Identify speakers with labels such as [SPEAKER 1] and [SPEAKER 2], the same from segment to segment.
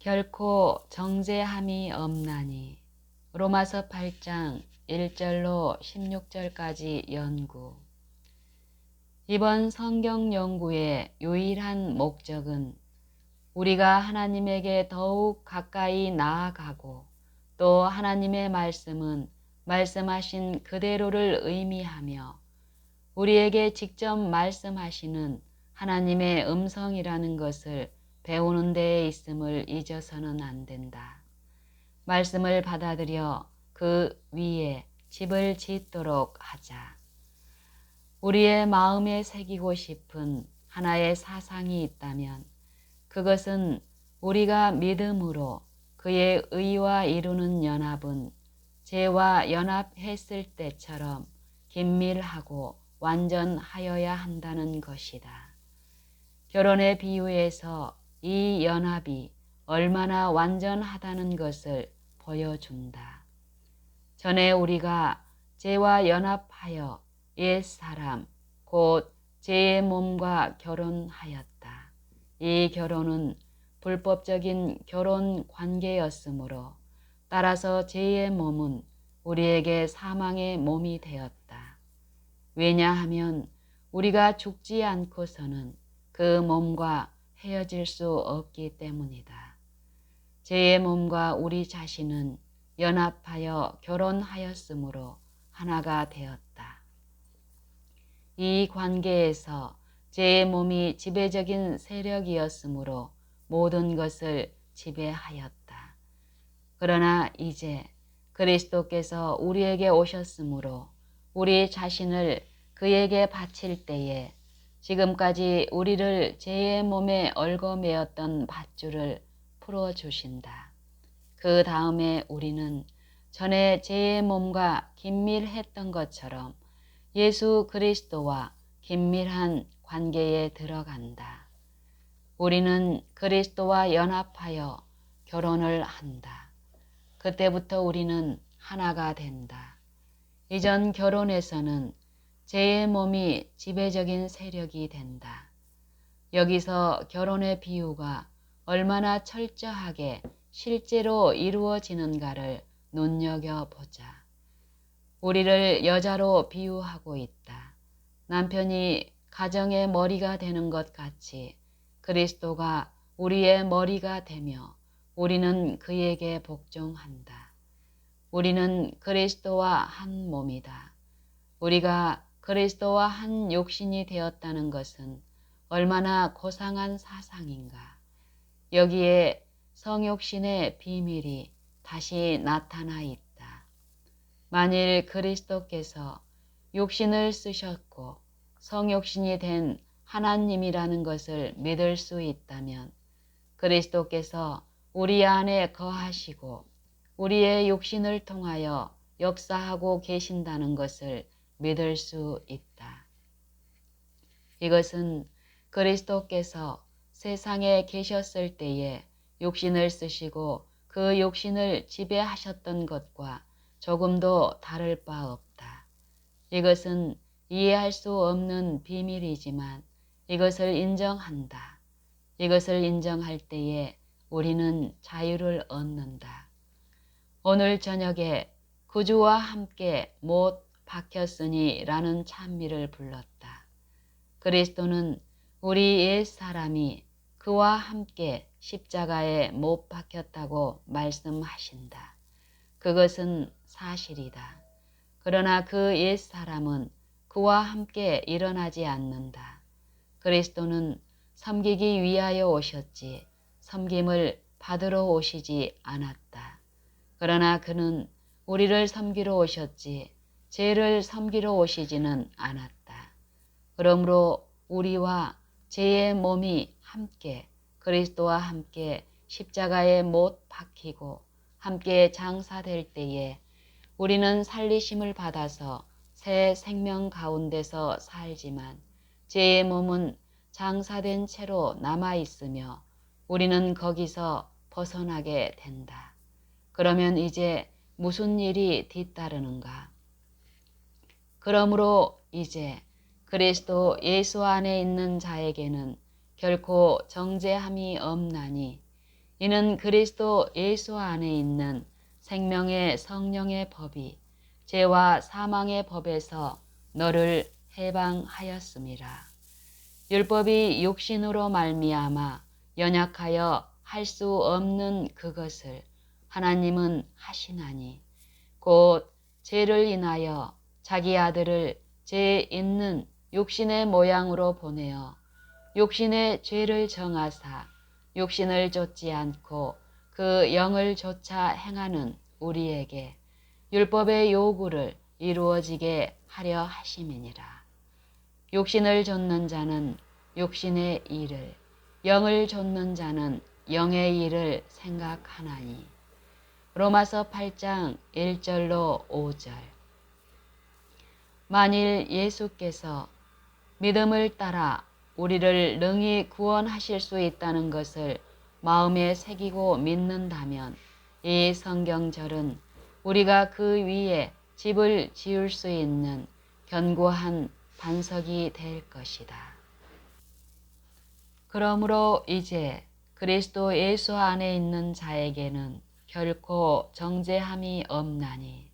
[SPEAKER 1] 결코 정죄함이 없나니. 로마서 8장 1절로 16절까지 연구. 이번 성경 연구의 유일한 목적은 우리가 하나님에게 더욱 가까이 나아가고 또 하나님의 말씀은 말씀하신 그대로를 의미하며 우리에게 직접 말씀하시는 하나님의 음성이라는 것을 배우는 데에 있음을 잊어서는 안 된다. 말씀을 받아들여 그 위에 집을 짓도록 하자. 우리의 마음에 새기고 싶은 하나의 사상이 있다면 그것은 우리가 믿음으로 그의 의와 이루는 연합은 죄와 연합했을 때처럼 긴밀하고 완전하여야 한다는 것이다. 결혼의 비유에서 이 연합이 얼마나 완전하다는 것을 보여준다. 전에 우리가 죄와 연합하여 옛 사람, 곧 죄의 몸과 결혼하였다. 이 결혼은 불법적인 결혼 관계였으므로 따라서 죄의 몸은 우리에게 사망의 몸이 되었다. 왜냐하면 우리가 죽지 않고서는 그 몸과 헤어질 수 없기 때문이다. 죄의 몸과 우리 자신은 연합하여 결혼하였으므로 하나가 되었다. 이 관계에서 죄의 몸이 지배적인 세력이었으므로 모든 것을 지배하였다. 그러나 이제 그리스도께서 우리에게 오셨으므로 우리 자신을 그에게 바칠 때에 지금까지 우리를 죄의 몸에 얽어매었던 밧줄을 풀어주신다. 그 다음에 우리는 전에 죄의 몸과 긴밀했던 것처럼 예수 그리스도와 긴밀한 관계에 들어간다. 우리는 그리스도와 연합하여 결혼을 한다. 그때부터 우리는 하나가 된다. 이전 결혼에서는 죄의 몸이 지배적인 세력이 된다. 여기서 결혼의 비유가 얼마나 철저하게 실제로 이루어지는가를 눈여겨보자. 우리를 여자로 비유하고 있다. 남편이 가정의 머리가 되는 것 같이 그리스도가 우리의 머리가 되며 우리는 그에게 복종한다. 우리는 그리스도와 한 몸이다. 우리가 그리스도와 한 육신이 되었다는 것은 얼마나 고상한 사상인가. 여기에 성육신의 비밀이 다시 나타나 있다. 만일 그리스도께서 육신을 쓰셨고 성육신이 된 하나님이라는 것을 믿을 수 있다면 그리스도께서 우리 안에 거하시고 우리의 육신을 통하여 역사하고 계신다는 것을 믿을 수 있다. 이것은 그리스도께서 세상에 계셨을 때에 육신을 쓰시고 그 육신을 지배하셨던 것과 조금도 다를 바 없다. 이것은 이해할 수 없는 비밀이지만 이것을 인정한다. 이것을 인정할 때에 우리는 자유를 얻는다. 오늘 저녁에 구주와 함께 못 박혔으니 라는 찬미를 불렀다. 그리스도는 우리 옛 사람이 그와 함께 십자가에 못 박혔다고 말씀하신다. 그것은 사실이다. 그러나 그 옛 사람은 그와 함께 일어나지 않는다. 그리스도는 섬기기 위하여 오셨지 섬김을 받으러 오시지 않았다. 그러나 그는 우리를 섬기러 오셨지 죄를 섬기러 오시지는 않았다. 그러므로 우리와 죄의 몸이 함께 그리스도와 함께 십자가에 못 박히고 함께 장사될 때에 우리는 살리심을 받아서 새 생명 가운데서 살지만 죄의 몸은 장사된 채로 남아있으며 우리는 거기서 벗어나게 된다. 그러면 이제 무슨 일이 뒤따르는가? 그러므로 이제 그리스도 예수 안에 있는 자에게는 결코 정죄함이 없나니 이는 그리스도 예수 안에 있는 생명의 성령의 법이 죄와 사망의 법에서 너를 해방하였음이라. 율법이 육신으로 말미암아 연약하여 할 수 없는 그것을 하나님은 하시나니 곧 죄를 인하여 자기 아들을 죄 있는 육신의 모양으로 보내어 육신의 죄를 정하사 육신을 좇지 않고 그 영을 좇아 행하는 우리에게 율법의 요구를 이루어지게 하려 하심이니라. 육신을 좇는 자는 육신의 일을, 영을 좇는 자는 영의 일을 생각하나니. 로마서 8장 1절로 5절. 만일 예수께서 믿음을 따라 우리를 능히 구원하실 수 있다는 것을 마음에 새기고 믿는다면 이 성경절은 우리가 그 위에 집을 지을 수 있는 견고한 반석이 될 것이다. 그러므로 이제 그리스도 예수 안에 있는 자에게는 결코 정죄함이 없나니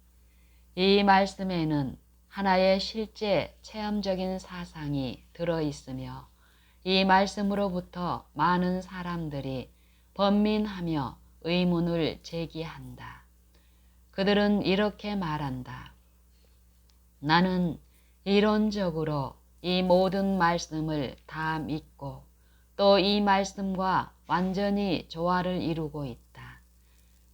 [SPEAKER 1] 이 말씀에는 하나의 실제 체험적인 사상이 들어있으며 이 말씀으로부터 많은 사람들이 번민하며 의문을 제기한다. 그들은 이렇게 말한다. 나는 이론적으로 이 모든 말씀을 다 믿고 또 이 말씀과 완전히 조화를 이루고 있다.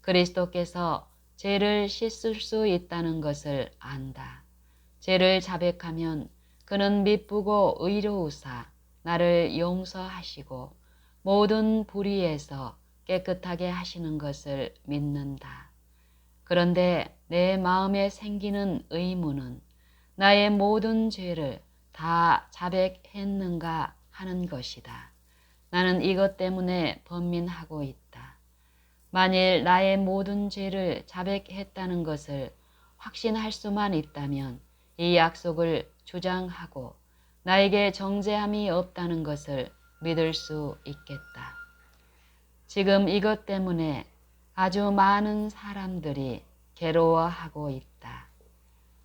[SPEAKER 1] 그리스도께서 죄를 씻을 수 있다는 것을 안다. 죄를 자백하면 그는 미쁘고 의로우사 나를 용서하시고 모든 불의에서 깨끗하게 하시는 것을 믿는다. 그런데 내 마음에 생기는 의문은 나의 모든 죄를 다 자백했는가 하는 것이다. 나는 이것 때문에 번민하고 있다. 만일 나의 모든 죄를 자백했다는 것을 확신할 수만 있다면 이 약속을 주장하고 나에게 정죄함이 없다는 것을 믿을 수 있겠다. 지금 이것 때문에 아주 많은 사람들이 괴로워하고 있다.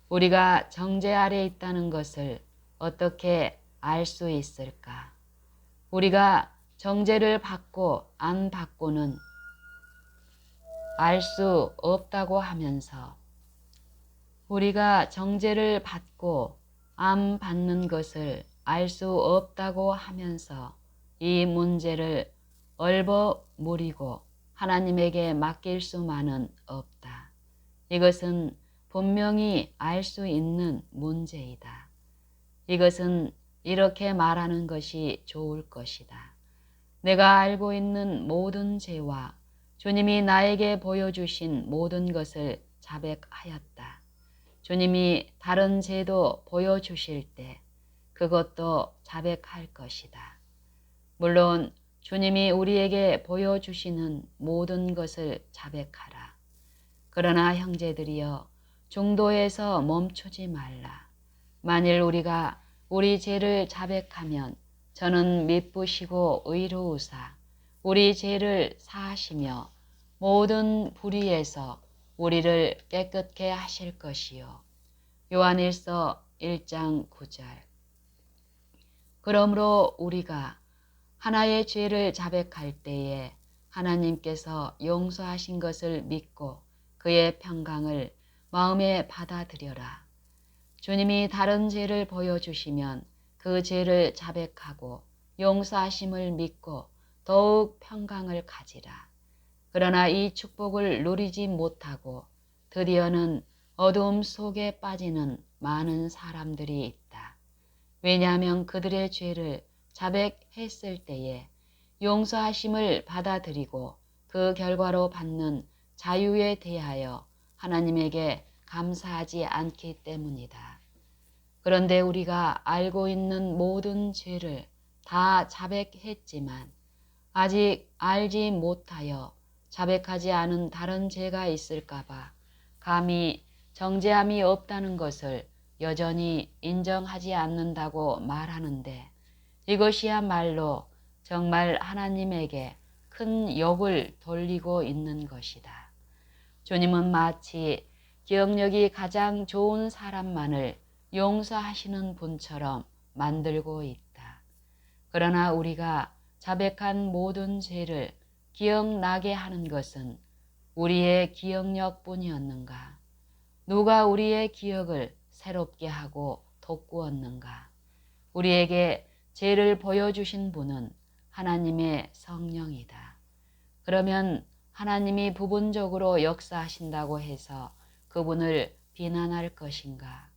[SPEAKER 1] 우리가 정죄 아래 있다는 것을 어떻게 알 수 있을까? 우리가 정죄를 받고 안 받고는 알 수 없다고 하면서 우리가 정죄를 받고 안 받는 것을 알 수 없다고 하면서 이 문제를 얼버무리고 하나님에게 맡길 수만은 없다. 이것은 분명히 알 수 있는 문제이다. 이것은 이렇게 말하는 것이 좋을 것이다. 내가 알고 있는 모든 죄와 주님이 나에게 보여주신 모든 것을 자백하였다. 주님이 다른 죄도 보여주실 때 그것도 자백할 것이다. 물론 주님이 우리에게 보여주시는 모든 것을 자백하라. 그러나 형제들이여 중도에서 멈추지 말라. 만일 우리가 우리 죄를 자백하면 저는 미쁘시고 의로우사 우리 죄를 사하시며 모든 불의에서 우리를 깨끗게 하실 것이요. 요한일서 1장 9절. 그러므로 우리가 하나의 죄를 자백할 때에 하나님께서 용서하신 것을 믿고 그의 평강을 마음에 받아들여라. 주님이 다른 죄를 보여주시면 그 죄를 자백하고 용서하심을 믿고 더욱 평강을 가지라. 그러나 이 축복을 누리지 못하고 드디어는 어두움 속에 빠지는 많은 사람들이 있다. 왜냐하면 그들의 죄를 자백했을 때에 용서하심을 받아들이고 그 결과로 받는 자유에 대하여 하나님에게 감사하지 않기 때문이다. 그런데 우리가 알고 있는 모든 죄를 다 자백했지만 아직 알지 못하여 자백하지 않은 다른 죄가 있을까봐 감히 정죄함이 없다는 것을 여전히 인정하지 않는다고 말하는데 이것이야말로 정말 하나님에게 큰 욕을 돌리고 있는 것이다. 주님은 마치 기억력이 가장 좋은 사람만을 용서하시는 분처럼 만들고 있다. 그러나 우리가 자백한 모든 죄를 기억나게 하는 것은 우리의 기억력뿐이었는가? 누가 우리의 기억을 새롭게 하고 돋구었는가? 우리에게 죄를 보여주신 분은 하나님의 성령이다. 그러면 하나님이 부분적으로 역사하신다고 해서 그분을 비난할 것인가?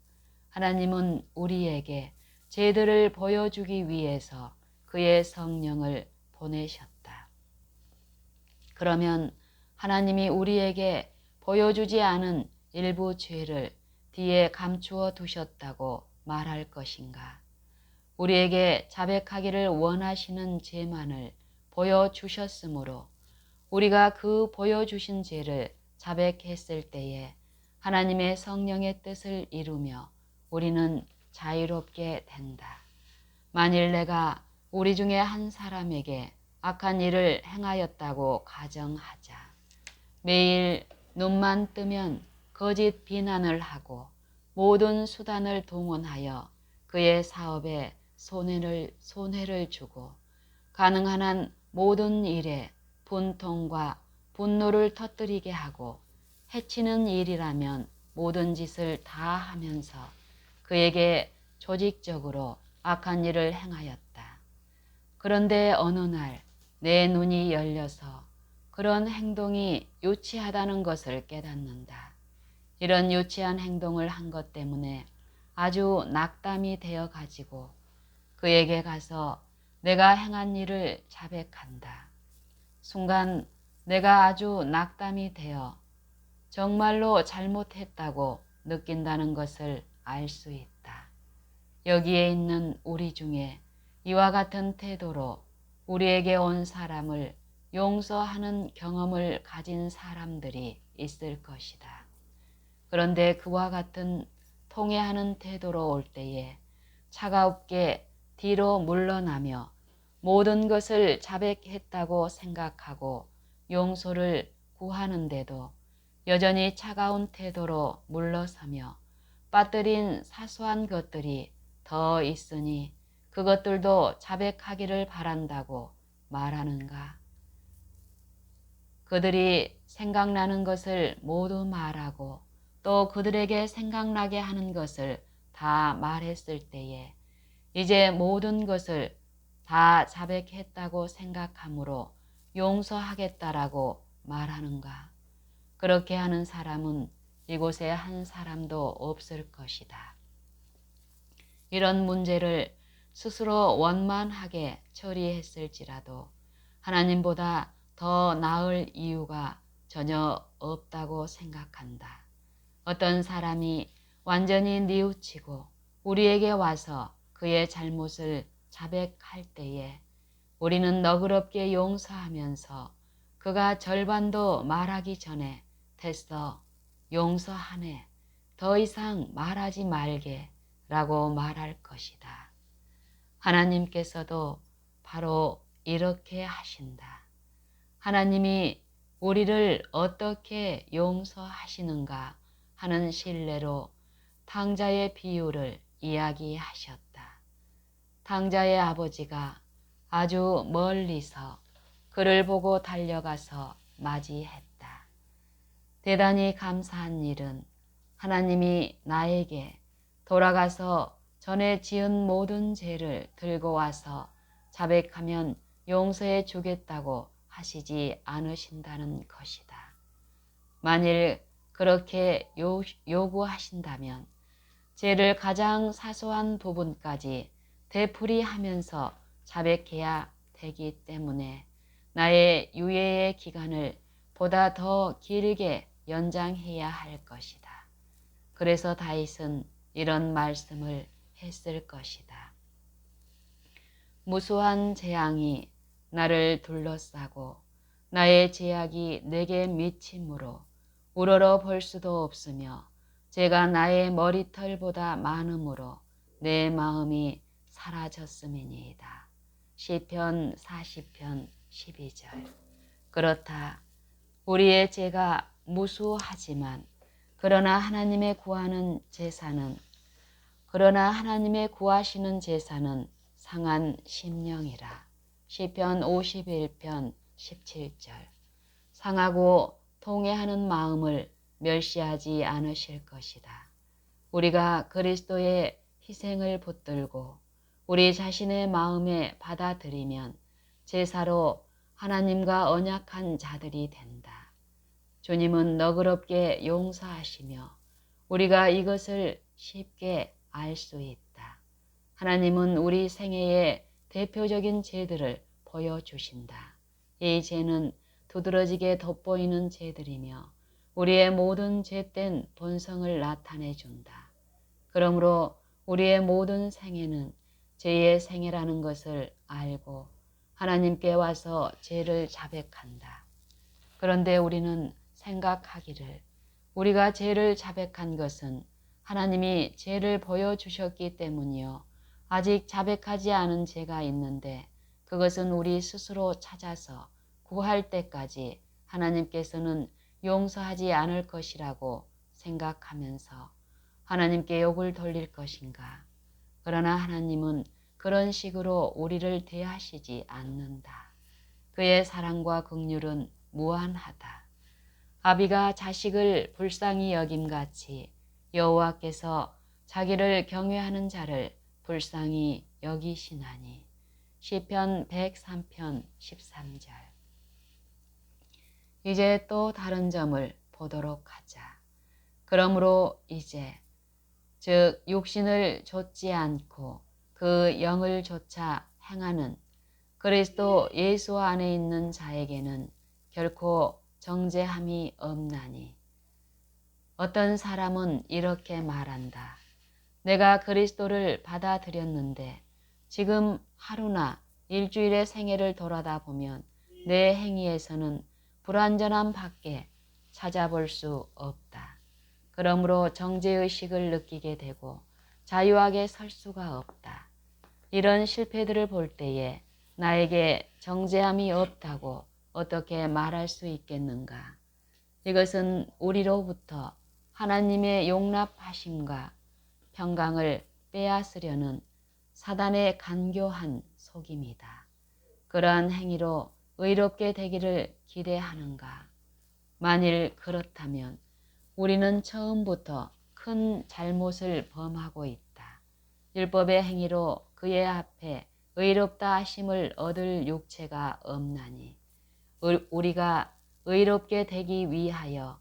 [SPEAKER 1] 하나님은 우리에게 죄들을 보여주기 위해서 그의 성령을 보내셨다. 그러면 하나님이 우리에게 보여주지 않은 일부 죄를 뒤에 감추어 두셨다고 말할 것인가? 우리에게 자백하기를 원하시는 죄만을 보여주셨으므로 우리가 그 보여주신 죄를 자백했을 때에 하나님의 성령의 뜻을 이루며 우리는 자유롭게 된다. 만일 내가 우리 중에 한 사람에게 악한 일을 행하였다고 가정하자. 매일 눈만 뜨면 거짓 비난을 하고 모든 수단을 동원하여 그의 사업에 손해를 주고 가능한 한 모든 일에 분통과 분노를 터뜨리게 하고 해치는 일이라면 모든 짓을 다 하면서 그에게 조직적으로 악한 일을 행하였다. 그런데 어느 날 내 눈이 열려서 그런 행동이 유치하다는 것을 깨닫는다. 이런 유치한 행동을 한 것 때문에 아주 낙담이 되어 가지고 그에게 가서 내가 행한 일을 자백한다. 순간 내가 아주 낙담이 되어 정말로 잘못했다고 느낀다는 것을 알 수 있다. 여기에 있는 우리 중에 이와 같은 태도로 우리에게 온 사람을 용서하는 경험을 가진 사람들이 있을 것이다. 그런데 그와 같은 통회하는 태도로 올 때에 차가웁게 뒤로 물러나며 모든 것을 자백했다고 생각하고 용서를 구하는데도 여전히 차가운 태도로 물러서며 빠뜨린 사소한 것들이 더 있으니 그것들도 자백하기를 바란다고 말하는가? 그들이 생각나는 것을 모두 말하고 또 그들에게 생각나게 하는 것을 다 말했을 때에 이제 모든 것을 다 자백했다고 생각하므로 용서하겠다라고 말하는가? 그렇게 하는 사람은 이곳에 한 사람도 없을 것이다. 이런 문제를 스스로 원만하게 처리했을지라도 하나님보다 더 나을 이유가 전혀 없다고 생각한다. 어떤 사람이 완전히 뉘우치고 우리에게 와서 그의 잘못을 자백할 때에 우리는 너그럽게 용서하면서 그가 절반도 말하기 전에 됐어, 용서하네, 더 이상 말하지 말게 라고 말할 것이다. 하나님께서도 바로 이렇게 하신다. 하나님이 우리를 어떻게 용서하시는가 하는 신뢰로 탕자의 비유를 이야기하셨다. 탕자의 아버지가 아주 멀리서 그를 보고 달려가서 맞이했다. 대단히 감사한 일은 하나님이 나에게 돌아가서 전에 지은 모든 죄를 들고 와서 자백하면 용서해 주겠다고 하시지 않으신다는 것이다. 만일 그렇게 요구하신다면 죄를 가장 사소한 부분까지 되풀이하면서 자백해야 되기 때문에 나의 유예의 기간을 보다 더 길게 연장해야 할 것이다. 그래서 다윗은 이런 말씀을 했을 것이다. 무수한 재앙이 나를 둘러싸고 나의 제약이 내게 미침으로 우러러 볼 수도 없으며 제가 나의 머리털보다 많음으로 내 마음이 사라졌음이니이다. 시편 40편 12절. 그렇다. 우리의 죄가 무수하지만 그러나 하나님의 구하시는 제사는 상한 심령이라. 시편 51편 17절. 상하고 통회하는 마음을 멸시하지 않으실 것이다. 우리가 그리스도의 희생을 붙들고 우리 자신의 마음에 받아들이면 제사로 하나님과 언약한 자들이 된다. 주님은 너그럽게 용서하시며 우리가 이것을 쉽게 알 수 있다. 하나님은 우리 생애의 대표적인 죄들을 보여주신다. 이 죄는 두드러지게 돋보이는 죄들이며 우리의 모든 죄된 본성을 나타내준다. 그러므로 우리의 모든 생애는 죄의 생애라는 것을 알고 하나님께 와서 죄를 자백한다. 그런데 우리는 생각하기를 우리가 죄를 자백한 것은 하나님이 죄를 보여주셨기 때문이요. 아직 자백하지 않은 죄가 있는데 그것은 우리 스스로 찾아서 구할 때까지 하나님께서는 용서하지 않을 것이라고 생각하면서 하나님께 욕을 돌릴 것인가? 그러나 하나님은 그런 식으로 우리를 대하시지 않는다. 그의 사랑과 긍휼은 무한하다. 아비가 자식을 불쌍히 여김같이 여호와께서 자기를 경외하는 자를 불쌍히 여기시나니. 시편 103편 13절. 이제 또 다른 점을 보도록 하자. 그러므로 이제 즉 육신을 좇지 않고 그 영을 좇아 행하는 그리스도 예수 안에 있는 자에게는 결코 정죄함이 없나니. 어떤 사람은 이렇게 말한다. 내가 그리스도를 받아들였는데 지금 하루나 일주일의 생애를 돌아다 보면 내 행위에서는 불완전함 밖에 찾아볼 수 없다. 그러므로 정죄의식을 느끼게 되고 자유하게 설 수가 없다. 이런 실패들을 볼 때에 나에게 정죄함이 없다고 어떻게 말할 수 있겠는가? 이것은 우리로부터 하나님의 용납하심과 평강을 빼앗으려는 사단의 간교한 속임이다. 그러한 행위로 의롭게 되기를 기대하는가? 만일 그렇다면 우리는 처음부터 큰 잘못을 범하고 있다. 율법의 행위로 그의 앞에 의롭다 하심을 얻을 육체가 없나니 우리가 의롭게 되기 위하여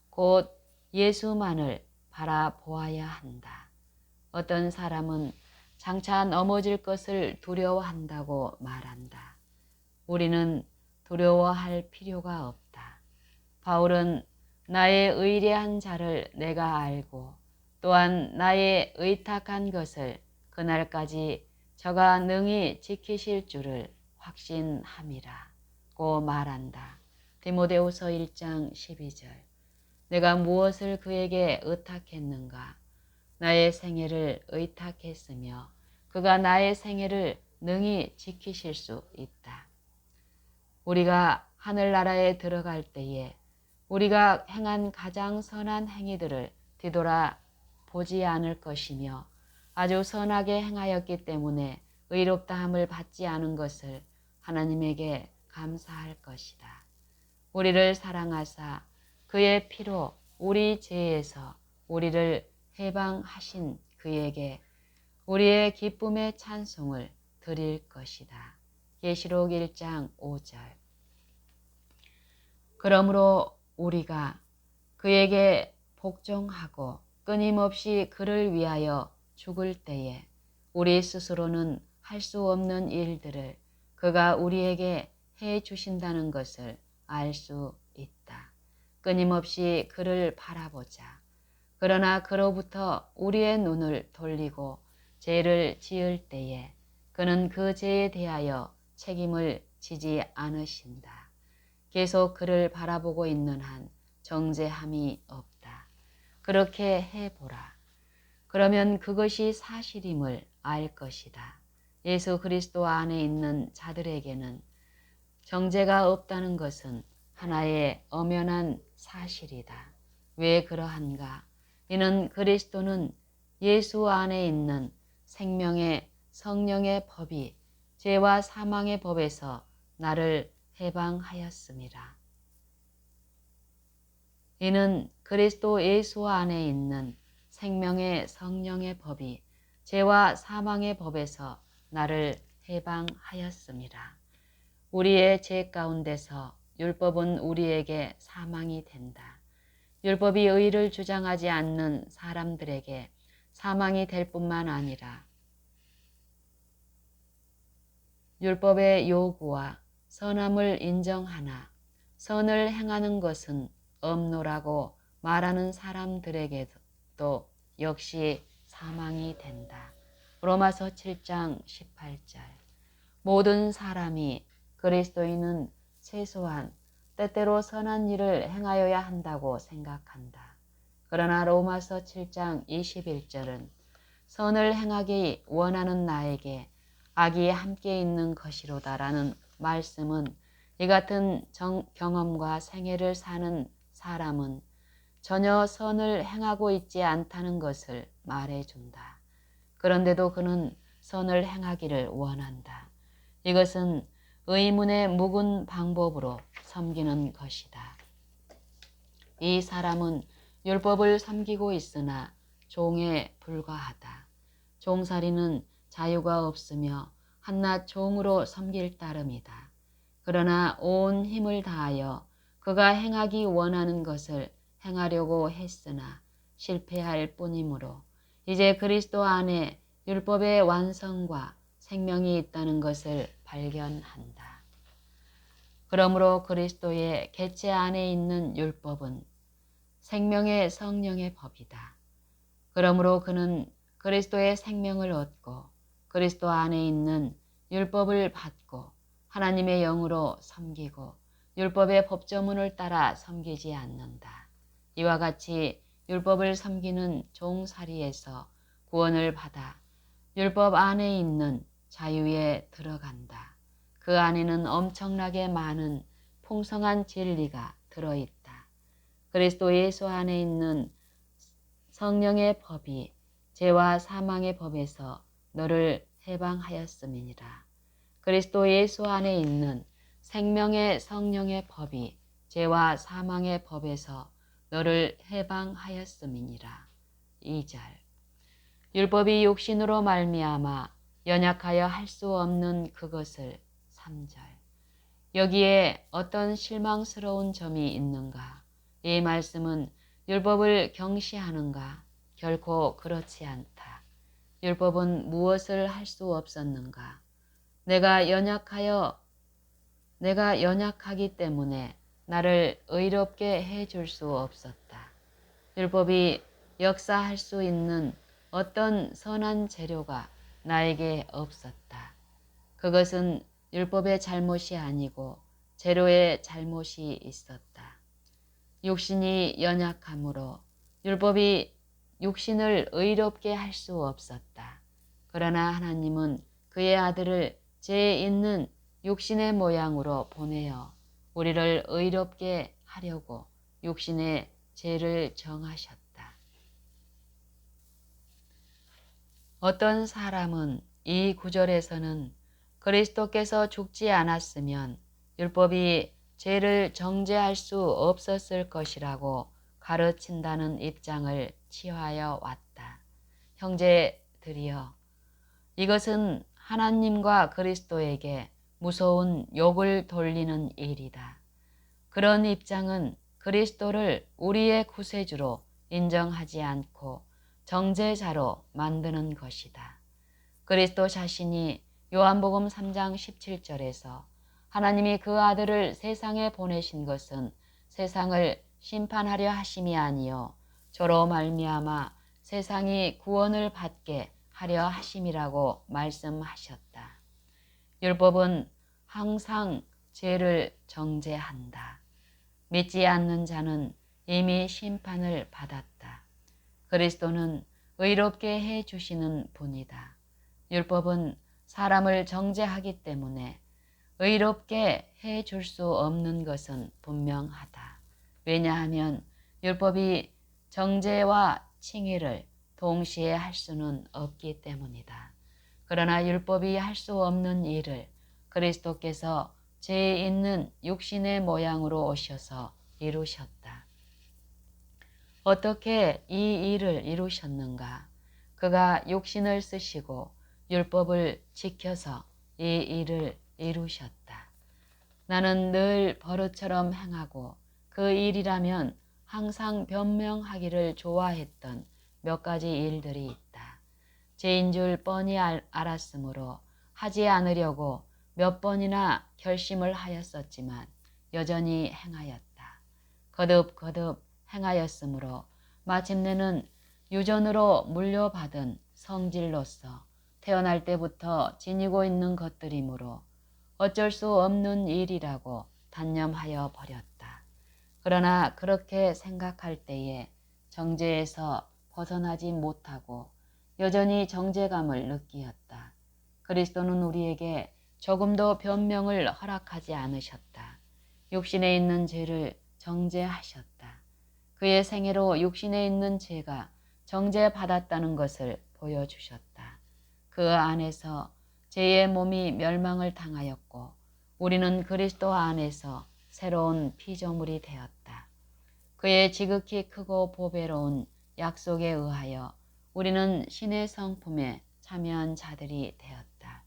[SPEAKER 1] 곧 예수만을 바라보아야 한다. 어떤 사람은 장차 넘어질 것을 두려워한다고 말한다. 우리는 두려워할 필요가 없다. 바울은 나의 의뢰한 자를 내가 알고 또한 나의 의탁한 것을 그날까지 저가 능히 지키실 줄을 확신함이라고 말한다. 디모데후서 1장 12절. 내가 무엇을 그에게 의탁했는가? 나의 생애를 의탁했으며 그가 나의 생애를 능히 지키실 수 있다. 우리가 하늘나라에 들어갈 때에 우리가 행한 가장 선한 행위들을 뒤돌아 보지 않을 것이며 아주 선하게 행하였기 때문에 의롭다함을 받지 않은 것을 하나님에게 감사할 것이다. 우리를 사랑하사 그의 피로 우리 죄에서 우리를 해방하신 그에게 우리의 기쁨의 찬송을 드릴 것이다. 계시록 1장 5절. 그러므로 우리가 그에게 복종하고 끊임없이 그를 위하여 죽을 때에 우리 스스로는 할 수 없는 일들을 그가 우리에게 해 주신다는 것을 알 수 있다. 끊임없이 그를 바라보자. 그러나 그로부터 우리의 눈을 돌리고 죄를 지을 때에 그는 그 죄에 대하여 책임을 지지 않으신다. 계속 그를 바라보고 있는 한 정죄함이 없다. 그렇게 해보라. 그러면 그것이 사실임을 알 것이다. 예수 그리스도 안에 있는 자들에게는 정죄가 없다는 것은 하나의 엄연한 사실이다. 왜 그러한가? 이는 그리스도는 예수 안에 있는 생명의 성령의 법이 죄와 사망의 법에서 나를 해방하였음이라. 이는 그리스도 예수 안에 있는 생명의 성령의 법이 죄와 사망의 법에서 나를 해방하였음이라. 우리의 죄 가운데서 율법은 우리에게 사망이 된다. 율법이 의를 주장하지 않는 사람들에게 사망이 될 뿐만 아니라 율법의 요구와 선함을 인정하나 선을 행하는 것은 없노라고 말하는 사람들에게도 역시 사망이 된다. 로마서 7장 18절. 모든 사람이 그리스도인은 최소한 때때로 선한 일을 행하여야 한다고 생각한다. 그러나 로마서 7장 21절은 선을 행하기 원하는 나에게 악이 함께 있는 것이로다라는 말씀은 이 같은 경험과 생애를 사는 사람은 전혀 선을 행하고 있지 않다는 것을 말해준다. 그런데도 그는 선을 행하기를 원한다. 이것은 의문의 묵은 방법으로 섬기는 것이다. 이 사람은 율법을 섬기고 있으나 종에 불과하다. 종살이는 자유가 없으며 한낱 종으로 섬길 따름이다. 그러나 온 힘을 다하여 그가 행하기 원하는 것을 행하려고 했으나 실패할 뿐이므로 이제 그리스도 안에 율법의 완성과 생명이 있다는 것을 발견한다. 그러므로 그리스도의 객체 안에 있는 율법은 생명의 성령의 법이다. 그러므로 그는 그리스도의 생명을 얻고 그리스도 안에 있는 율법을 받고 하나님의 영으로 섬기고 율법의 법조문을 따라 섬기지 않는다. 이와 같이 율법을 섬기는 종살이에서 구원을 받아 율법 안에 있는 자유에 들어간다. 그 안에는 엄청나게 많은 풍성한 진리가 들어있다. 그리스도 예수 안에 있는 성령의 법이 죄와 사망의 법에서 너를 해방하였음이니라. 그리스도 예수 안에 있는 생명의 성령의 법이 죄와 사망의 법에서 너를 해방하였음이니라. 2절. 율법이 육신으로 말미암아 연약하여 할 수 없는 그것을 3절. 여기에 어떤 실망스러운 점이 있는가? 이 말씀은 율법을 경시하는가? 결코 그렇지 않다. 율법은 무엇을 할 수 없었는가? 내가 연약하기 때문에 나를 의롭게 해줄 수 없었다. 율법이 역사할 수 있는 어떤 선한 재료가 나에게 없었다. 그것은 율법의 잘못이 아니고 재료의 잘못이 있었다. 육신이 연약하므로 율법이 육신을 의롭게 할 수 없었다. 그러나 하나님은 그의 아들을 죄 있는 육신의 모양으로 보내어 우리를 의롭게 하려고 육신의 죄를 정하셨다. 어떤 사람은 이 구절에서는 그리스도께서 죽지 않았으면 율법이 죄를 정죄할 수 없었을 것이라고 가르친다는 입장을 취하여 왔다. 형제들이여, 이것은 하나님과 그리스도에게 무서운 욕을 돌리는 일이다. 그런 입장은 그리스도를 우리의 구세주로 인정하지 않고 정죄자로 만드는 것이다. 그리스도 자신이 요한복음 3장 17절에서 하나님이 그 아들을 세상에 보내신 것은 세상을 심판하려 하심이 아니요 저로 말미암아 세상이 구원을 받게 하려 하심이라고 말씀하셨다. 율법은 항상 죄를 정죄한다. 믿지 않는 자는 이미 심판을 받았다. 그리스도는 의롭게 해주시는 분이다. 율법은 사람을 정죄하기 때문에 의롭게 해 줄 수 없는 것은 분명하다. 왜냐하면 율법이 정죄와 칭의를 동시에 할 수는 없기 때문이다. 그러나 율법이 할 수 없는 일을 그리스도께서 죄 있는 육신의 모양으로 오셔서 이루셨다. 어떻게 이 일을 이루셨는가? 그가 육신을 쓰시고 율법을 지켜서 이 일을 이루셨다. 나는 늘 버릇처럼 행하고 그 일이라면 항상 변명하기를 좋아했던 몇 가지 일들이 있다. 죄인 줄 뻔히 알았으므로 하지 않으려고 몇 번이나 결심을 하였었지만 여전히 행하였다. 거듭거듭 행하였으므로 마침내는 유전으로 물려받은 성질로서 태어날 때부터 지니고 있는 것들이므로 어쩔 수 없는 일이라고 단념하여 버렸다. 그러나 그렇게 생각할 때에 정죄에서 벗어나지 못하고 여전히 정죄감을 느끼었다. 그리스도는 우리에게 조금도 변명을 허락하지 않으셨다. 육신에 있는 죄를 정죄하셨다. 그의 생애로 육신에 있는 죄가 정죄받았다는 것을 보여주셨다. 그 안에서 죄의 몸이 멸망을 당하였고 우리는 그리스도 안에서 새로운 피조물이 되었다. 그의 지극히 크고 보배로운 약속에 의하여 우리는 신의 성품에 참여한 자들이 되었다.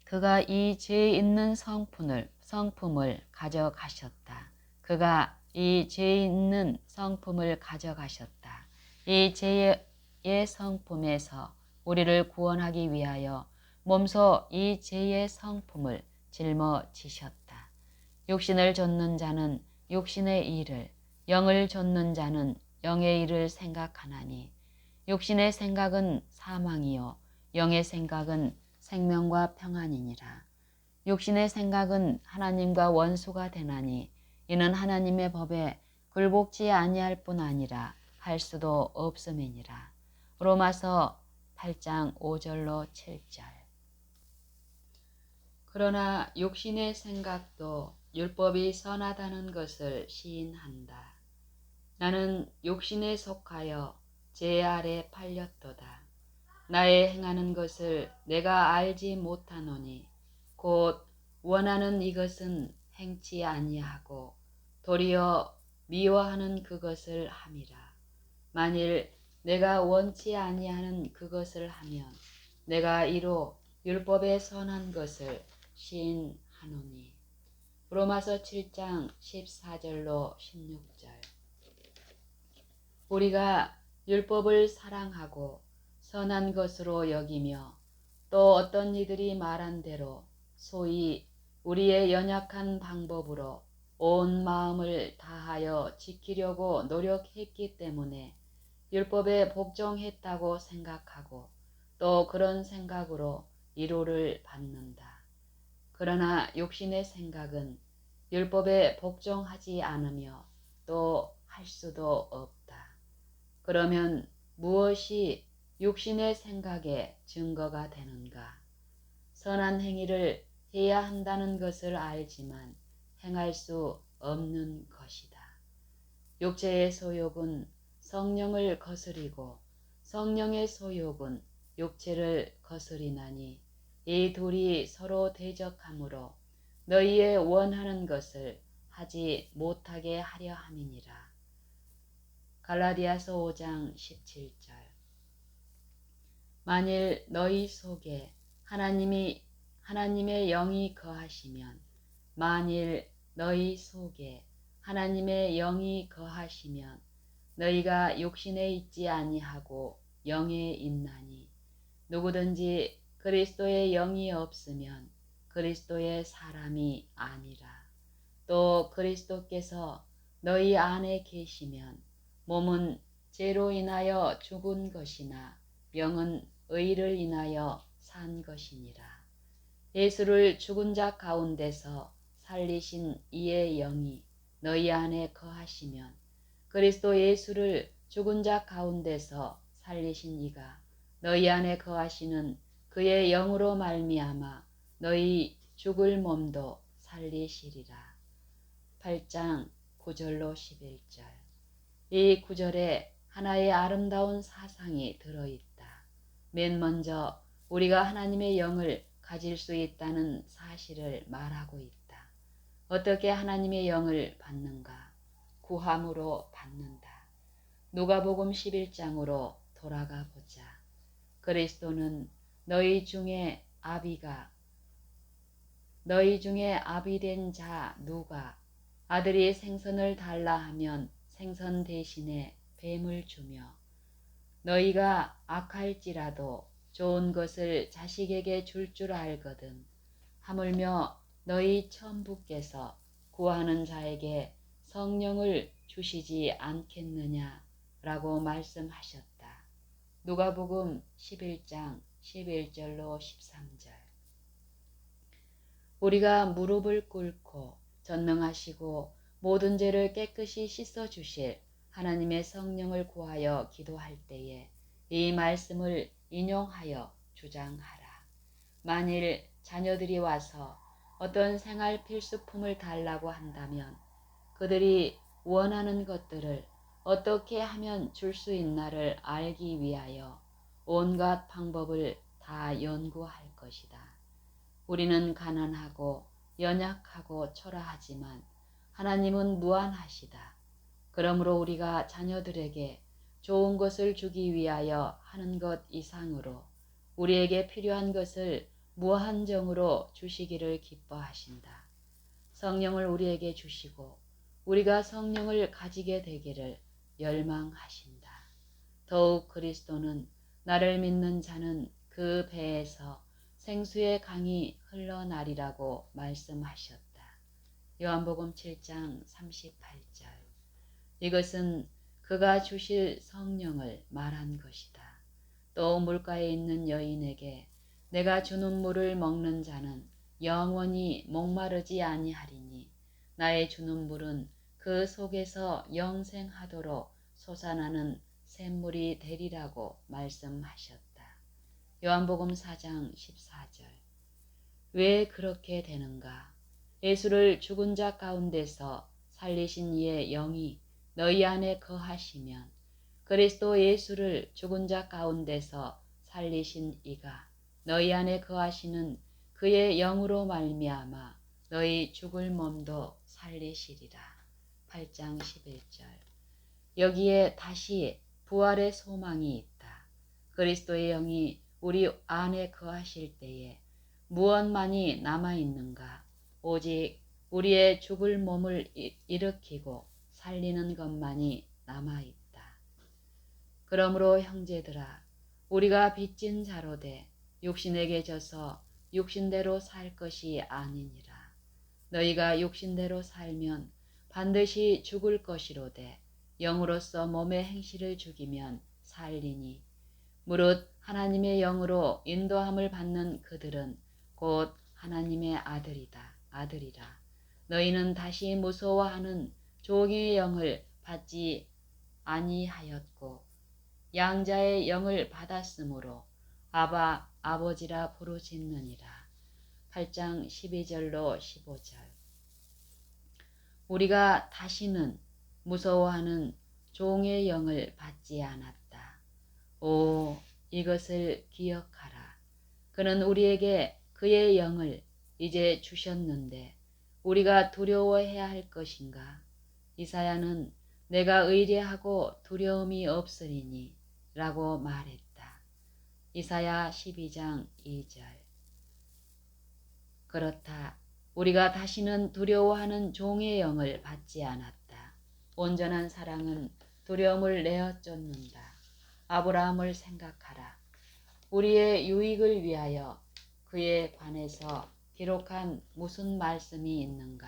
[SPEAKER 1] 그가 이 죄 있는 성품을 가져가셨다. 그가 이 죄 있는 성품을 가져가셨다. 이 죄의 성품에서 우리를 구원하기 위하여 몸소 이 죄의 성품을 짊어지셨다. 육신을 좇는 자는 육신의 일을, 영을 좇는 자는 영의 일을 생각하나니 육신의 생각은 사망이요 영의 생각은 생명과 평안이니라. 육신의 생각은 하나님과 원수가 되나니 이는 하나님의 법에 굴복지 아니할 뿐 아니라 할 수도 없음이니라. 로마서 8장 5절로 7절. 그러나 육신의 생각도 율법이 선하다는 것을 시인한다. 나는 육신에 속하여 죄 아래 팔렸도다. 나의 행하는 것을 내가 알지 못하노니 곧 원하는 이것은 행치 아니하고 도리어 미워하는 그것을 함이라. 만일 내가 원치 아니하는 그것을 하면 내가 이로 율법의 선한 것을 시인하노니. 로마서 7장 14절로 16절. 우리가 율법을 사랑하고 선한 것으로 여기며 또 어떤 이들이 말한 대로 소위 우리의 연약한 방법으로 온 마음을 다하여 지키려고 노력했기 때문에 율법에 복종했다고 생각하고 또 그런 생각으로 위로를 받는다. 그러나 육신의 생각은 율법에 복종하지 않으며 또 할 수도 없다. 그러면 무엇이 육신의 생각의 증거가 되는가? 선한 행위를 해야 한다는 것을 알지만 행할 수 없는 것이다. 육체의 소욕은 성령을 거스리고 성령의 소욕은 육체를 거스리나니 이 둘이 서로 대적하므로 너희의 원하는 것을 하지 못하게 하려 함이니라. 갈라디아서 5장 17절. 만일 너희 속에 하나님의 영이 거하시면 만일 너희 속에 하나님의 영이 거하시면 너희가 육신에 있지 아니하고 영에 있나니 누구든지 그리스도의 영이 없으면 그리스도의 사람이 아니라. 또 그리스도께서 너희 안에 계시면 몸은 죄로 인하여 죽은 것이나 영은 의를 인하여 산 것이니라. 예수를 죽은 자 가운데서 살리신 이의 영이 너희 안에 거하시면 그리스도 예수를 죽은 자 가운데서 살리신 이가 너희 안에 거하시는 그의 영으로 말미암아 너희 죽을 몸도 살리시리라. 8장 9절로 11절. 이 구절에 하나의 아름다운 사상이 들어있다. 맨 먼저 우리가 하나님의 영을 가질 수 있다는 사실을 말하고 있다. 어떻게 하나님의 영을 받는가? 구함으로 받는다. 누가복음 11장으로 돌아가 보자. 그리스도는 너희 중에 아비된 자 누가 아들이 생선을 달라 하면 생선 대신에 뱀을 주며 너희가 악할지라도 좋은 것을 자식에게 줄 줄 알거든. 하물며 너희 천부께서 구하는 자에게 성령을 주시지 않겠느냐 라고 말씀하셨다. 누가복음 11장 11절로 13절. 우리가 무릎을 꿇고 전능하시고 모든 죄를 깨끗이 씻어주실 하나님의 성령을 구하여 기도할 때에 이 말씀을 인용하여 주장하라. 만일 자녀들이 와서 어떤 생활 필수품을 달라고 한다면 그들이 원하는 것들을 어떻게 하면 줄 수 있나를 알기 위하여 온갖 방법을 다 연구할 것이다. 우리는 가난하고 연약하고 초라하지만 하나님은 무한하시다. 그러므로 우리가 자녀들에게 좋은 것을 주기 위하여 하는 것 이상으로 우리에게 필요한 것을 무한정으로 주시기를 기뻐하신다. 성령을 우리에게 주시고 우리가 성령을 가지게 되기를 열망하신다. 더욱 그리스도는 나를 믿는 자는 그 배에서 생수의 강이 흘러나리라고 말씀하셨다. 요한복음 7장 38절. 이것은 그가 주실 성령을 말한 것이다. 또 물가에 있는 여인에게 내가 주는 물을 먹는 자는 영원히 목마르지 아니하리니 나의 주는 물은 그 속에서 영생하도록 솟아나는 샘물이 되리라고 말씀하셨다. 요한복음 4장 14절. 왜 그렇게 되는가? 예수를 죽은 자 가운데서 살리신 이의 영이 너희 안에 거하시면 그리스도 예수를 죽은 자 가운데서 살리신 이가 너희 안에 거하시는 그의 영으로 말미암아 너희 죽을 몸도 살리시리라. 8장 11절. 여기에 다시 부활의 소망이 있다. 그리스도의 영이 우리 안에 거하실 때에 무엇만이 남아있는가? 오직 우리의 죽을 몸을 일으키고 살리는 것만이 남아있다. 그러므로 형제들아, 우리가 빚진 자로 돼 육신에게 져서 육신대로 살 것이 아니니라. 너희가 육신대로 살면 반드시 죽을 것이로되 영으로서 몸의 행실을 죽이면 살리니 무릇 하나님의 영으로 인도함을 받는 그들은 곧 하나님의 아들이라. 너희는 다시 무서워하는 종의 영을 받지 아니하였고 양자의 영을 받았으므로 아바 아버지라 부르짖느니라. 8장 12절로 15절. 우리가 다시는 무서워하는 종의 영을 받지 않았다. 오, 이것을 기억하라. 그는 우리에게 그의 영을 이제 주셨는데 우리가 두려워해야 할 것인가? 이사야는 내가 의뢰하고 두려움이 없으리니 라고 말했다. 이사야 12장 2절. 그렇다. 우리가 다시는 두려워하는 종의 영을 받지 않았다. 온전한 사랑은 두려움을 내어 쫓는다. 아브라함을 생각하라. 우리의 유익을 위하여 그에 관해서 기록한 무슨 말씀이 있는가?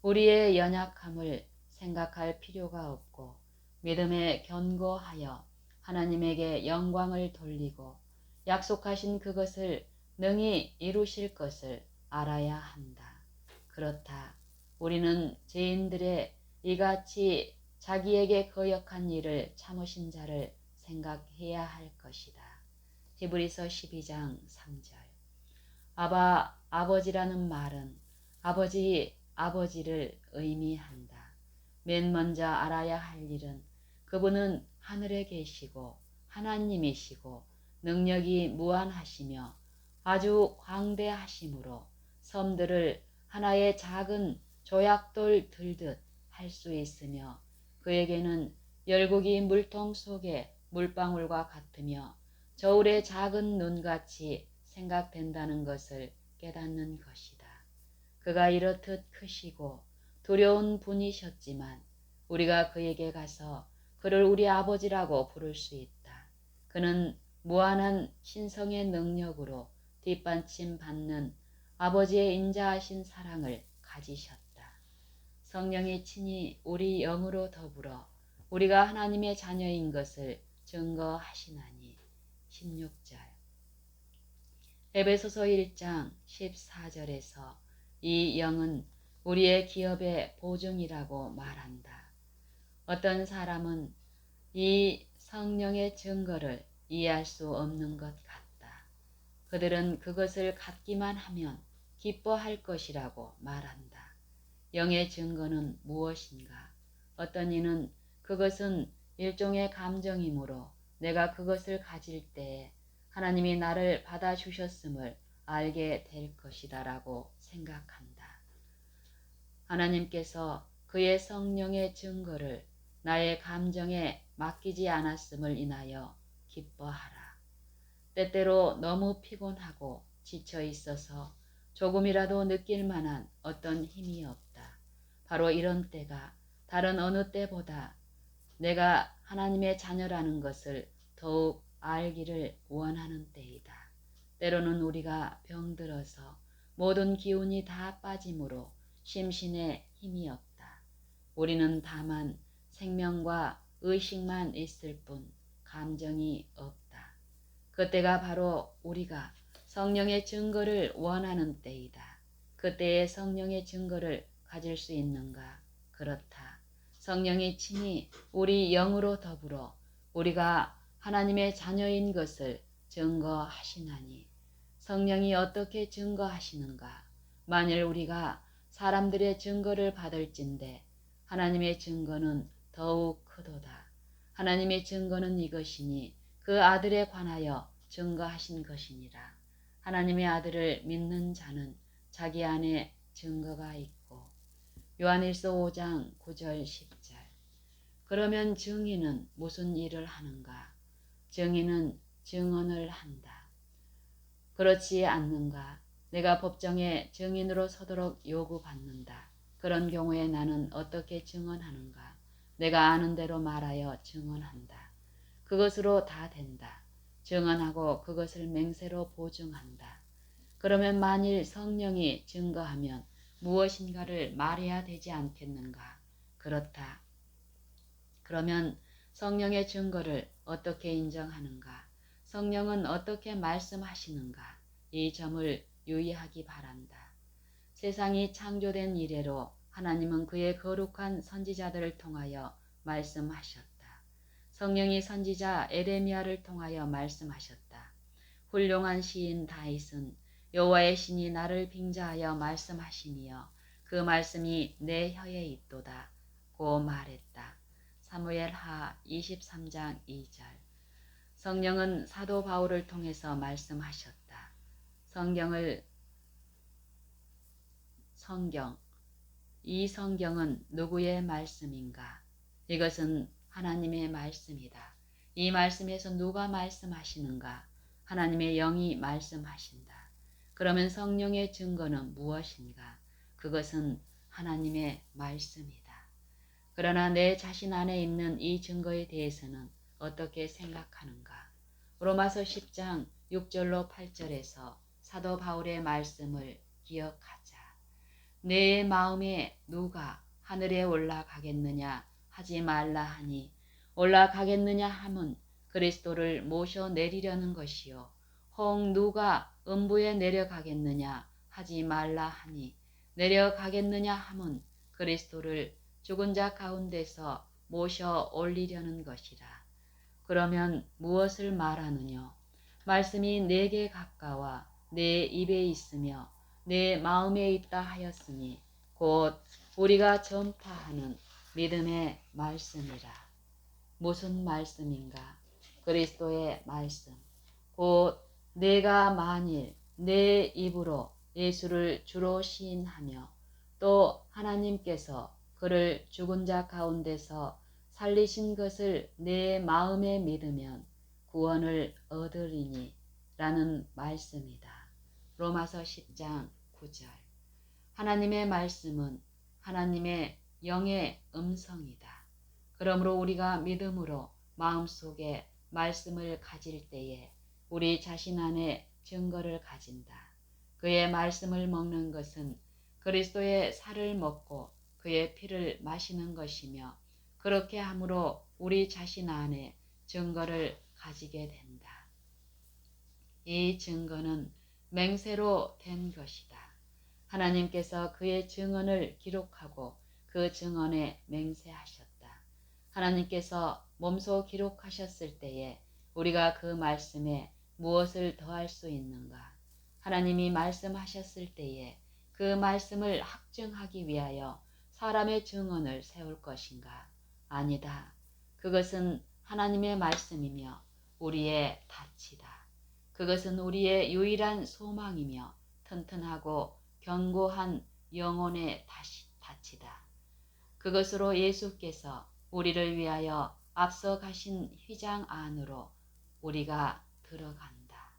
[SPEAKER 1] 우리의 연약함을 생각할 필요가 없고 믿음에 견고하여 하나님에게 영광을 돌리고 약속하신 그것을 능히 이루실 것을 알아야 한다. 그렇다. 우리는 죄인들의 이같이 자기에게 거역한 일을 참으신 자를 생각해야 할 것이다. 히브리서 12장 3절. 아버지라는 말은 아버지를 의미한다. 맨 먼저 알아야 할 일은 그분은 하늘에 계시고 하나님이시고 능력이 무한하시며 아주 광대하심으로 섬들을 하나의 작은 조약돌 들듯 할 수 있으며 그에게는 열국이 물통 속의 물방울과 같으며 저울의 작은 눈같이 생각된다는 것을 깨닫는 것이다. 그가 이렇듯 크시고 두려운 분이셨지만 우리가 그에게 가서 그를 우리 아버지라고 부를 수 있다. 그는 무한한 신성의 능력으로 뒷받침 받는 아버지의 인자하신 사랑을 가지셨다. 성령이 친히 우리 영으로 더불어 우리가 하나님의 자녀인 것을 증거하시나니. 16절. 에베소서 1장 14절에서 이 영은 우리의 기업의 보증이라고 말한다. 어떤 사람은 이 성령의 증거를 이해할 수 없는 것 같다. 그들은 그것을 갖기만 하면 기뻐할 것이라고 말한다. 영의 증거는 무엇인가? 어떤 이는 그것은 일종의 감정이므로 내가 그것을 가질 때에 하나님이 나를 받아주셨음을 알게 될 것이다 라고 생각한다. 하나님께서 그의 성령의 증거를 나의 감정에 맡기지 않았음을 인하여 기뻐하라. 때때로 너무 피곤하고 지쳐 있어서 조금이라도 느낄 만한 어떤 힘이 없다. 바로 이런 때가 다른 어느 때보다 내가 하나님의 자녀라는 것을 더욱 알기를 원하는 때이다. 때로는 우리가 병들어서 모든 기운이 다 빠짐으로 심신에 힘이 없다. 우리는 다만 생명과 의식만 있을 뿐 감정이 없다. 그때가 바로 우리가 성령의 증거를 원하는 때이다. 그때의 성령의 증거를 가질 수 있는가? 그렇다. 성령이 친히 우리 영으로 더불어 우리가 하나님의 자녀인 것을 증거하시나니. 성령이 어떻게 증거하시는가? 만일 우리가 사람들의 증거를 받을진대 하나님의 증거는 더욱 크도다. 하나님의 증거는 이것이니 그 아들에 관하여 증거하신 것이니라. 하나님의 아들을 믿는 자는 자기 안에 증거가 있고. 요한일서 5장 9절 10절. 그러면 증인은 무슨 일을 하는가? 증인은 증언을 한다. 그렇지 않는가? 내가 법정에 증인으로 서도록 요구받는다. 그런 경우에 나는 어떻게 증언하는가? 내가 아는 대로 말하여 증언한다. 그것으로 다 된다. 증언하고 그것을 맹세로 보증한다. 그러면 만일 성령이 증거하면 무엇인가를 말해야 되지 않겠는가? 그렇다. 그러면 성령의 증거를 어떻게 인정하는가? 성령은 어떻게 말씀하시는가? 이 점을 유의하기 바란다. 세상이 창조된 이래로 하나님은 그의 거룩한 선지자들을 통하여 말씀하셨다. 성령이 선지자 에레미야를 통하여 말씀하셨다. 훌륭한 시인 다윗은 여호와의 신이 나를 빙자하여 말씀하시며 그 말씀이 내 혀에 있도다 고 말했다. 사무엘하 23장 2절. 성령은 사도 바울을 통해서 말씀하셨다. 이 성경은 누구의 말씀인가? 이것은 하나님의 말씀이다. 이 말씀에서 누가 말씀하시는가? 하나님의 영이 말씀하신다. 그러면 성령의 증거는 무엇인가? 그것은 하나님의 말씀이다. 그러나 내 자신 안에 있는 이 증거에 대해서는 어떻게 생각하는가? 로마서 10장 6절로 8절에서 사도 바울의 말씀을 기억하자. 내 마음에 누가 하늘에 올라가겠느냐 하지 말라 하니 올라가겠느냐 함은 그리스도를 모셔 내리려는 것이요. 혹 누가 음부에 내려가겠느냐 하지 말라 하니 내려가겠느냐 함은 그리스도를 죽은 자 가운데서 모셔 올리려는 것이라. 그러면 무엇을 말하느냐? 말씀이 내게 가까워 내 입에 있으며 내 마음에 있다 하였으니 곧 우리가 전파하는 믿음의 말씀이라. 무슨 말씀인가? 그리스도의 말씀. 곧 내가 만일 내 입으로 예수를 주로 시인하며 또 하나님께서 그를 죽은 자 가운데서 살리신 것을 내 마음에 믿으면 구원을 얻으리니 라는 말씀이다. 로마서 10장 9절. 하나님의 말씀은 하나님의 영의 음성이다. 그러므로 우리가 믿음으로 마음속에 말씀을 가질 때에 우리 자신 안에 증거를 가진다. 그의 말씀을 먹는 것은 그리스도의 살을 먹고 그의 피를 마시는 것이며 그렇게 함으로 우리 자신 안에 증거를 가지게 된다. 이 증거는 맹세로 된 것이다. 하나님께서 그의 증언을 기록하고 그 증언에 맹세하셨다. 하나님께서 몸소 기록하셨을 때에 우리가 그 말씀에 무엇을 더할 수 있는가? 하나님이 말씀하셨을 때에 그 말씀을 확증하기 위하여 사람의 증언을 세울 것인가? 아니다. 그것은 하나님의 말씀이며 우리의 닻이다. 그것은 우리의 유일한 소망이며 튼튼하고 견고한 영혼의 닻이다. 그것으로 예수께서 우리를 위하여 앞서 가신 휘장 안으로 우리가 들어간다.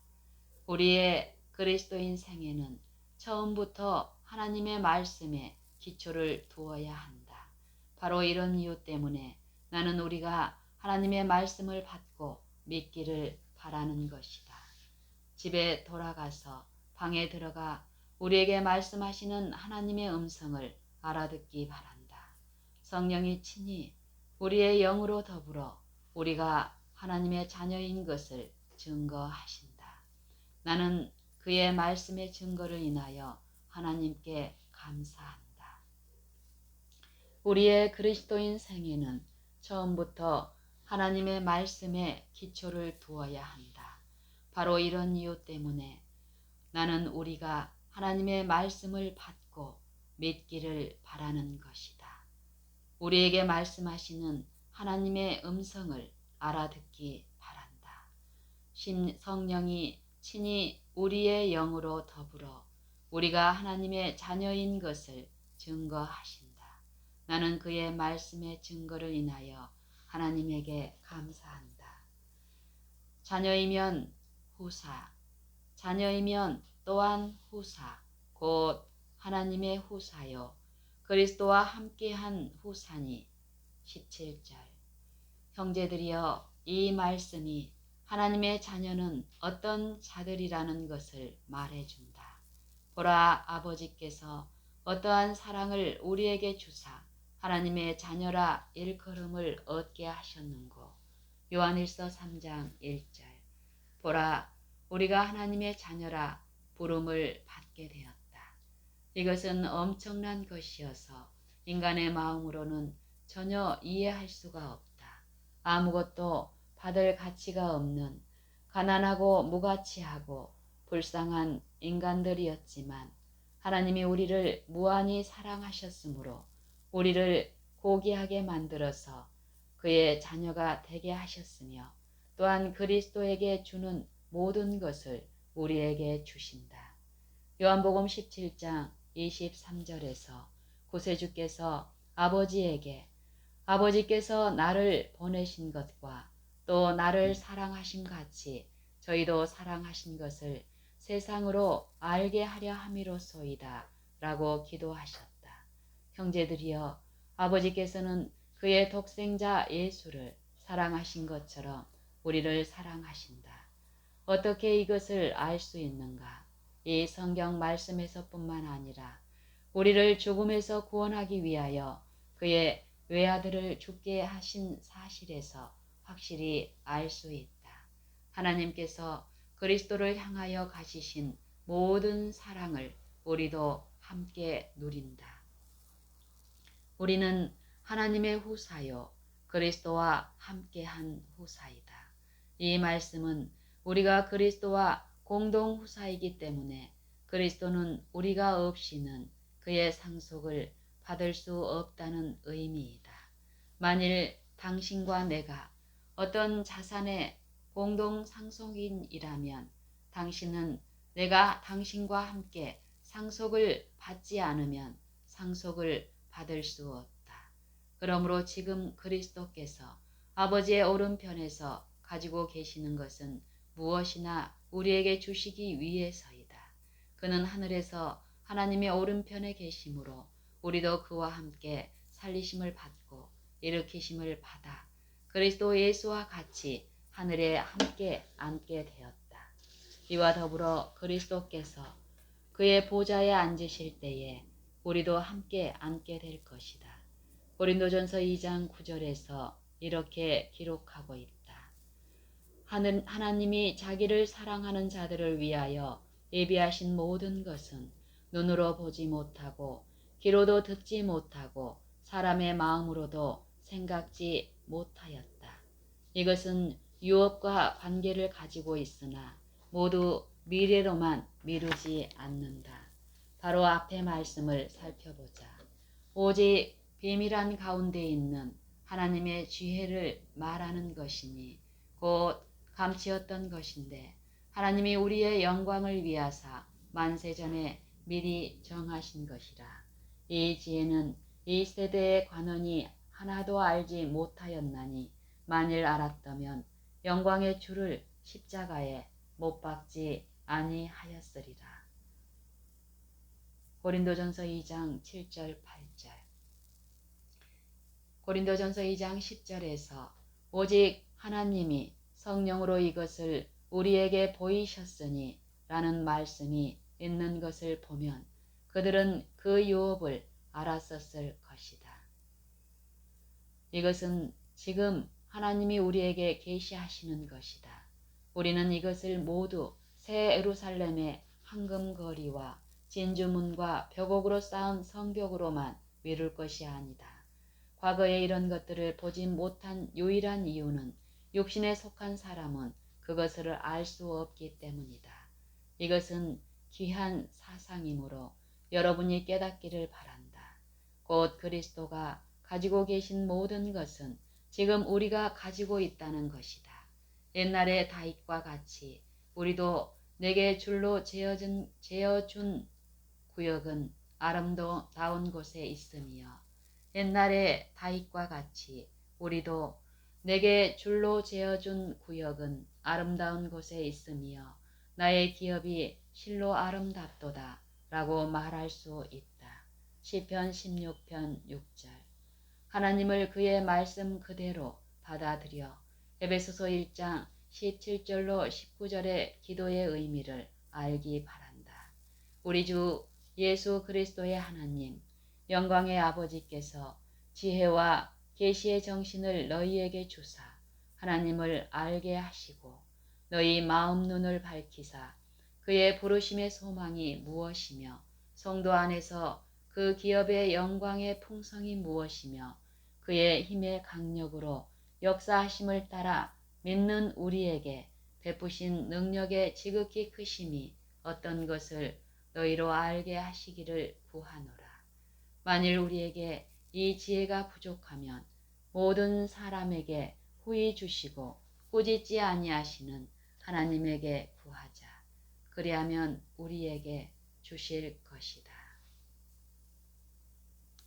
[SPEAKER 1] 우리의 그리스도인 생애는 처음부터 하나님의 말씀에 기초를 두어야 한다. 바로 이런 이유 때문에 나는 우리가 하나님의 말씀을 받고 믿기를 바라는 것이다. 집에 돌아가서 방에 들어가 우리에게 말씀하시는 하나님의 음성을 알아듣기 바란다. 성령이 친히 우리의 영으로 더불어 우리가 하나님의 자녀인 것을 증거하신다. 나는 그의 말씀의 증거를 인하여 하나님께 감사한다. 우리의 그리스도인 생애는 처음부터 하나님의 말씀에 기초를 두어야 한다. 바로 이런 이유 때문에 나는 우리가 하나님의 말씀을 받고 믿기를 바라는 것이다. 우리에게 말씀하시는 하나님의 음성을 알아듣기 바란다. 성령이 친히 우리의 영으로 더불어 우리가 하나님의 자녀인 것을 증거하신다. 나는 그의 말씀의 증거를 인하여 하나님에게 감사한다. 자녀이면 후사, 자녀이면 또한 후사, 곧 하나님의 후사요 그리스도와 함께한 후사니. 17절. 형제들이여, 이 말씀이 하나님의 자녀는 어떤 자들이라는 것을 말해준다. 보라, 아버지께서 어떠한 사랑을 우리에게 주사 하나님의 자녀라 일컬음을 얻게 하셨는고. 요한일서 3장 1절. 보라, 우리가 하나님의 자녀라 부름을 받게 되었다. 이것은 엄청난 것이어서 인간의 마음으로는 전혀 이해할 수가 없다. 아무것도 받을 가치가 없는 가난하고 무가치하고 불쌍한 인간들이었지만 하나님이 우리를 무한히 사랑하셨으므로 우리를 고귀하게 만들어서 그의 자녀가 되게 하셨으며 또한 그리스도에게 주는 모든 것을 우리에게 주신다. 요한복음 17장 23절에서 구세주께서 아버지께서 나를 보내신 것과 또 나를 사랑하신 같이 저희도 사랑하신 것을 세상으로 알게 하려 함이로소이다 라고 기도하셨다. 형제들이여, 아버지께서는 그의 독생자 예수를 사랑하신 것처럼 우리를 사랑하신다. 어떻게 이것을 알 수 있는가? 이 성경 말씀에서뿐만 아니라 우리를 죽음에서 구원하기 위하여 그의 외아들을 죽게 하신 사실에서 확실히 알 수 있다. 하나님께서 그리스도를 향하여 가지신 모든 사랑을 우리도 함께 누린다. 우리는 하나님의 후사요 그리스도와 함께한 후사이다. 이 말씀은 우리가 그리스도와 공동 후사이기 때문에 그리스도는 우리가 없이는 그의 상속을 받을 수 없다는 의미이다. 만일 당신과 내가 어떤 자산의 공동 상속인이라면 당신은 내가 당신과 함께 상속을 받지 않으면 상속을 받을 수 없다. 그러므로 지금 그리스도께서 아버지의 오른편에서 가지고 계시는 것은 무엇이나 우리에게 주시기 위해서이다. 그는 하늘에서 하나님의 오른편에 계심으로 우리도 그와 함께 살리심을 받고 일으키심을 받아 그리스도 예수와 같이 하늘에 함께 앉게 되었다. 이와 더불어 그리스도께서 그의 보좌에 앉으실 때에 우리도 함께 앉게 될 것이다. 고린도전서 2장 9절에서 이렇게 기록하고 있다. 하나님이 자기를 사랑하는 자들을 위하여 예비하신 모든 것은 눈으로 보지 못하고 귀로도 듣지 못하고 사람의 마음으로도 생각지 못하였다. 이것은 유업과 관계를 가지고 있으나 모두 미래로만 미루지 않는다. 바로 앞의 말씀을 살펴보자. 오직 비밀한 가운데 있는 하나님의 지혜를 말하는 것이니 곧 감추었던 것인데 하나님이 우리의 영광을 위하사 만세전에 미리 정하신 것이라. 이 지혜는 이 세대의 관원이 하나도 알지 못하였나니 만일 알았다면 영광의 주를 십자가에 못 박지 아니하였으리라. 고린도전서 2장 7절 8절. 고린도전서 2장 10절에서 오직 하나님이 성령으로 이것을 우리에게 보이셨으니 라는 말씀이 있는 것을 보면 그들은 그 유업을 알았었을 것이다. 이것은 지금 하나님이 우리에게 계시하시는 것이다. 우리는 이것을 모두 새 예루살렘의 황금거리와 진주문과 벽옥으로 쌓은 성벽으로만 미룰 것이 아니다. 과거에 이런 것들을 보지 못한 유일한 이유는 육신에 속한 사람은 그것을 알 수 없기 때문이다. 이것은 귀한 사상이므로 여러분이 깨닫기를 바란다. 곧 그리스도가 가지고 계신 모든 것은 지금 우리가 가지고 있다는 것이다. 옛날의 다윗과 같이 우리도 내게 줄로 재어준 구역은 아름다운 곳에 있으며 옛날의 다윗과 같이 우리도 내게 줄로 재어준 구역은 아름다운 곳에 있으며 나의 기업이 실로 아름답도다 라고 말할 수 있다. 시편 16편 6절. 하나님을 그의 말씀 그대로 받아들여 에베소서 1장 17절로 19절의 기도의 의미를 알기 바란다. 우리 주 예수 그리스도의 하나님, 영광의 아버지께서 지혜와 계시의 정신을 너희에게 주사 하나님을 알게 하시고 너희 마음 눈을 밝히사 그의 부르심의 소망이 무엇이며 성도 안에서 그 기업의 영광의 풍성이 무엇이며 그의 힘의 강력으로 역사하심을 따라 믿는 우리에게 베푸신 능력의 지극히 크심이 어떤 것을 너희로 알게 하시기를 구하노라. 만일 우리에게 이 지혜가 부족하면 모든 사람에게 후히 주시고 꾸짖지 아니하시는 하나님에게 구하자. 그리하면 우리에게 주실 것이다.